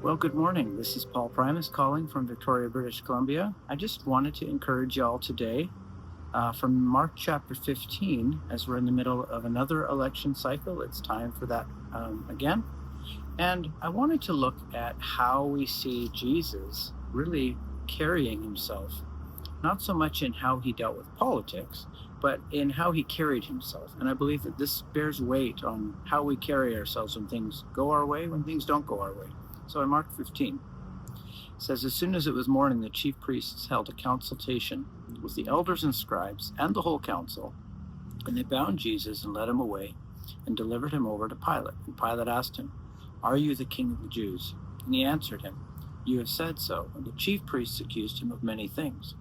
Well, good morning. This is Paul Primus calling from Victoria, British Columbia. I just wanted to encourage y'all today from Mark chapter 15, as we're in the middle of another election cycle. It's time for that again. And I wanted to look at how we see Jesus really carrying himself, not so much in how he dealt with politics, but in how he carried himself. And I believe that this bears weight on how we carry ourselves when things go our way, when things don't go our way. So in Mark 15, it says, as soon as it was morning, the chief priests held a consultation with the elders and scribes and the whole council, and they bound Jesus and led him away and delivered him over to Pilate. And Pilate asked him, "Are you the king of the Jews?" And he answered him, "You have said so." And the chief priests accused him of many things.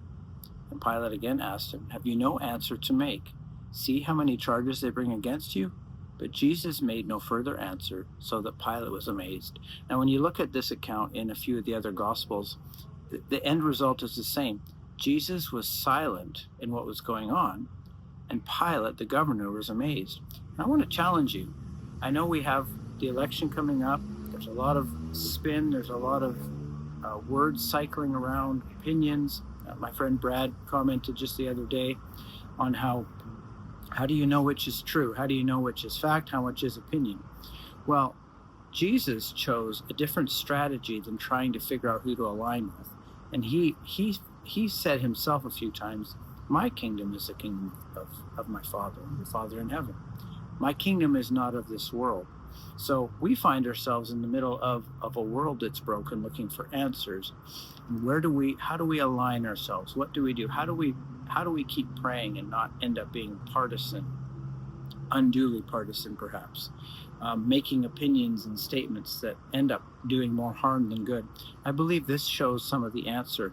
And Pilate again asked him, "Have you no answer to make? See how many charges they bring against you?" But Jesus made no further answer, so that Pilate was amazed. Now, when you look at this account in a few of the other Gospels, the end result is the same. Jesus was silent in what was going on, and Pilate, the governor, was amazed. And I want to challenge you. I know we have the election coming up. There's a lot of spin. There's a lot of words cycling around, opinions. My friend Brad commented just the other day on how do you know which is true? How do you know which is fact? How much is opinion? Well, Jesus chose a different strategy than trying to figure out who to align with. And he said himself a few times, "My kingdom is the kingdom of my Father, the Father in heaven. My kingdom is not of this world." So we find ourselves in the middle of a world that's broken, looking for answers. And how do we align ourselves? What do we do? How do we keep praying and not end up being partisan, unduly partisan perhaps, making opinions and statements that end up doing more harm than good? I believe this shows some of the answer.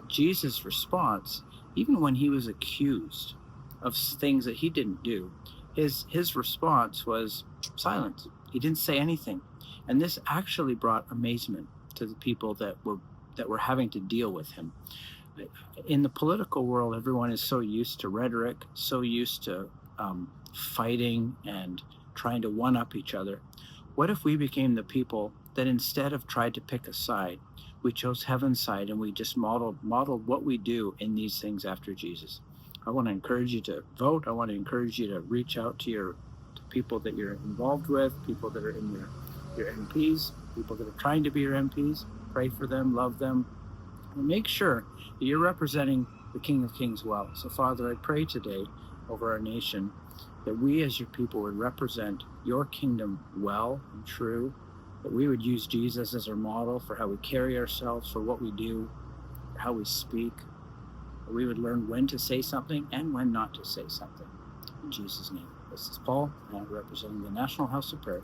Jesus' response, even when he was accused of things that he didn't do, his response was silence. He didn't say anything. And this actually brought amazement to the people that were having to deal with him. In the political world, everyone is so used to rhetoric, so used to fighting and trying to one-up each other. What if we became the people that instead of tried to pick a side, we chose heaven's side and we just modeled what we do in these things after Jesus? I want to encourage you to vote. I want to encourage you to reach out to people that you're involved with, people that are in your MPs, people that are trying to be your MPs. Pray for them, love them, and make sure that you're representing the King of Kings well. So, Father, I pray today over our nation that we as your people would represent your kingdom well and true, that we would use Jesus as our model for how we carry ourselves, for what we do, for how we speak, that we would learn when to say something and when not to say something. In Jesus' name. This is Paul, representing the National House of Prayer.